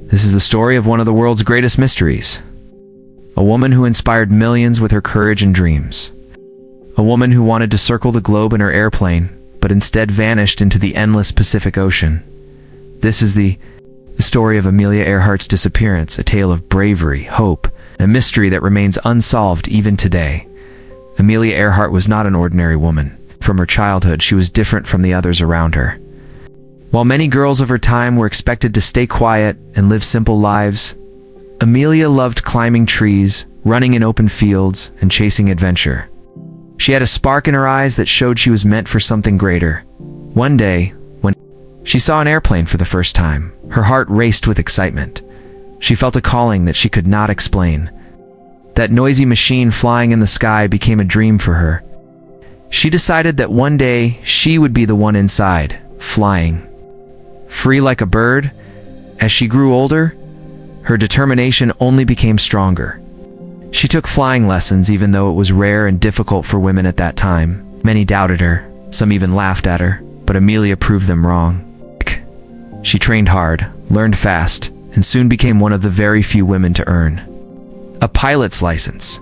This is the story of one of the world's greatest mysteries. A woman who inspired millions with her courage and dreams. A woman who wanted to circle the globe in her airplane, but instead vanished into the endless Pacific Ocean. This is the story of Amelia Earhart's disappearance, a tale of bravery, hope, a mystery that remains unsolved even today. Amelia Earhart was not an ordinary woman. From her childhood, she was different from the others around her. While many girls of her time were expected to stay quiet and live simple lives, Amelia loved climbing trees, running in open fields, and chasing adventure. She had a spark in her eyes that showed she was meant for something greater. One day, when she saw an airplane for the first time, her heart raced with excitement. She felt a calling that she could not explain. That noisy machine flying in the sky became a dream for her. She decided that one day she would be the one inside, flying. Free like a bird, as she grew older, her determination only became stronger. She took flying lessons even though it was rare and difficult for women at that time. Many doubted her, some even laughed at her, but Amelia proved them wrong. She trained hard, learned fast, and soon became one of the very few women to earn a pilot's license.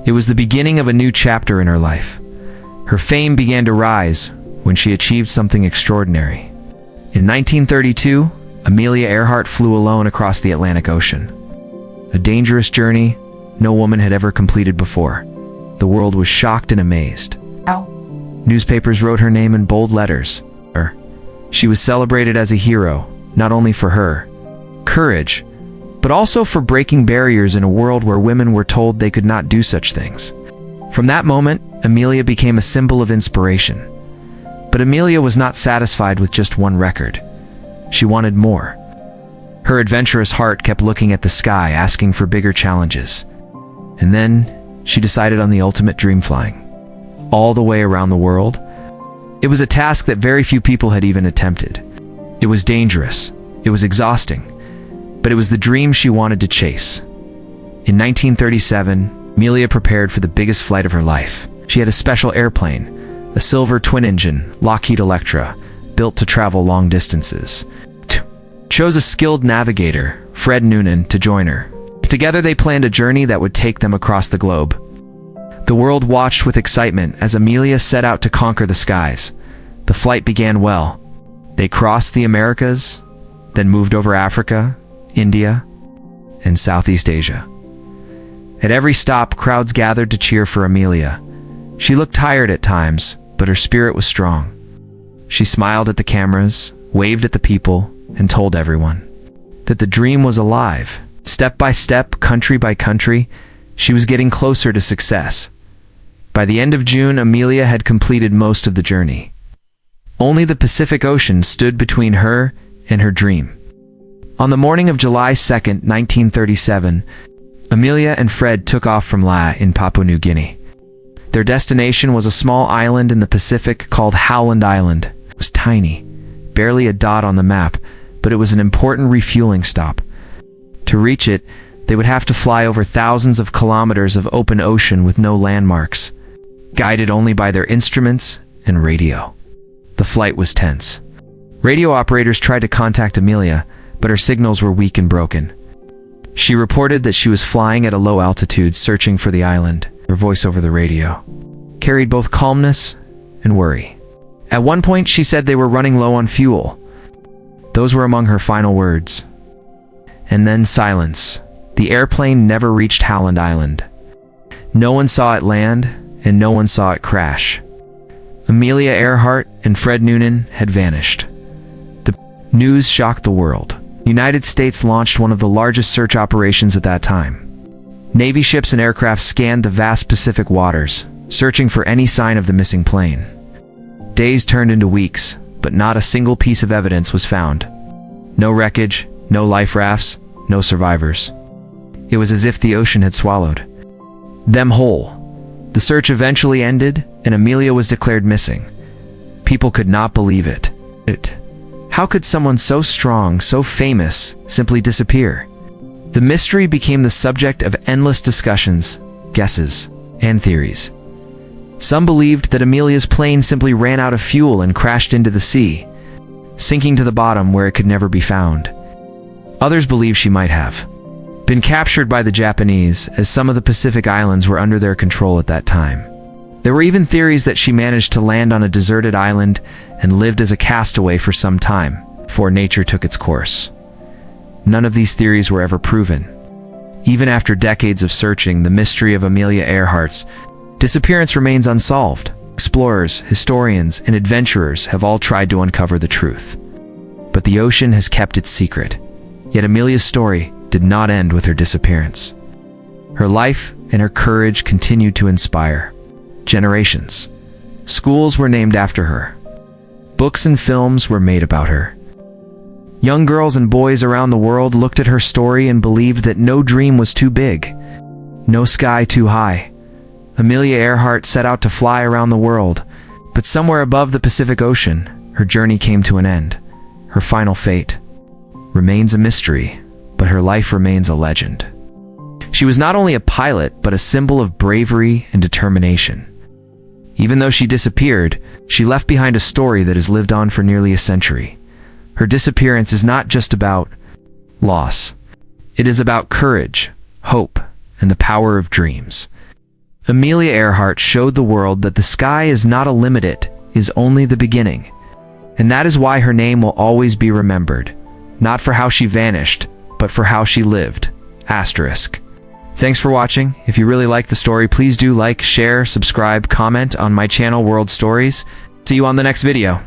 It was the beginning of a new chapter in her life. Her fame began to rise when she achieved something extraordinary. In 1932, Amelia Earhart flew alone across the Atlantic Ocean. A dangerous journey no woman had ever completed before. The world was shocked and amazed. Newspapers wrote her name in bold letters. She was celebrated as a hero, not only for her courage, but also for breaking barriers in a world where women were told they could not do such things. From that moment, Amelia became a symbol of inspiration. But Amelia was not satisfied with just one record. She wanted more. Her adventurous heart kept looking at the sky, asking for bigger challenges. And then, she decided on the ultimate dream, flying all the way around the world. It was a task that very few people had even attempted. It was dangerous. It was exhausting. But it was the dream she wanted to chase. In 1937, Amelia prepared for the biggest flight of her life. She had a special airplane, a silver twin-engine Lockheed Electra, built to travel long distances. Chose a skilled navigator, Fred Noonan, to join her. Together they planned a journey that would take them across the globe. The world watched with excitement as Amelia set out to conquer the skies. The flight began well. They crossed the Americas, then moved over Africa, India, and Southeast Asia. At every stop, crowds gathered to cheer for Amelia. She looked tired at times, but her spirit was strong. She smiled at the cameras, waved at the people, and told everyone that the dream was alive. Step by step, country by country, she was getting closer to success. By the end of June, Amelia had completed most of the journey. Only the Pacific Ocean stood between her and her dream. On the morning of July 2nd, 1937, Amelia and Fred took off from La in Papua New Guinea. Their destination was a small island in the Pacific called Howland Island. It was tiny, barely a dot on the map, but it was an important refueling stop. To reach it, they would have to fly over thousands of kilometers of open ocean with no landmarks, guided only by their instruments and radio. The flight was tense. Radio operators tried to contact Amelia, but her signals were weak and broken. She reported that she was flying at a low altitude, searching for the island. Her voice over the radio carried both calmness and worry. At one point, she said they were running low on fuel. Those were among her final words. And then silence. The airplane never reached Howland Island. No one saw it land, and no one saw it crash. Amelia Earhart and Fred Noonan had vanished. The news shocked the world. The United States launched one of the largest search operations at that time. Navy ships and aircraft scanned the vast Pacific waters, searching for any sign of the missing plane. Days turned into weeks, but not a single piece of evidence was found. No wreckage, no life rafts, no survivors. It was as if the ocean had swallowed them whole. The search eventually ended, and Amelia was declared missing. People could not believe it. How could someone so strong, so famous, simply disappear? The mystery became the subject of endless discussions, guesses, and theories. Some believed that Amelia's plane simply ran out of fuel and crashed into the sea, sinking to the bottom where it could never be found. Others believe she might have been captured by the Japanese, as some of the Pacific Islands were under their control at that time. There were even theories that she managed to land on a deserted island and lived as a castaway for some time before nature took its course. None of these theories were ever proven. Even after decades of searching, the mystery of Amelia Earhart's disappearance remains unsolved. Explorers, historians, and adventurers have all tried to uncover the truth. But the ocean has kept its secret. Yet Amelia's story did not end with her disappearance. Her life and her courage continued to inspire generations. Schools were named after her. Books and films were made about her. Young girls and boys around the world looked at her story and believed that no dream was too big, no sky too high. Amelia Earhart set out to fly around the world, but somewhere above the Pacific Ocean, her journey came to an end. Her final fate remains a mystery, but her life remains a legend. She was not only a pilot, but a symbol of bravery and determination. Even though she disappeared, she left behind a story that has lived on for nearly a century. Her disappearance is not just about loss. It is about courage, hope, and the power of dreams. Amelia Earhart showed the world that the sky is not a limit, it is only the beginning. And that is why her name will always be remembered, not for how she vanished, but for how she lived. Asterisk. Thanks for watching. If you really like the story, please do like, share, subscribe, comment on my channel World Stories. See you on the next video.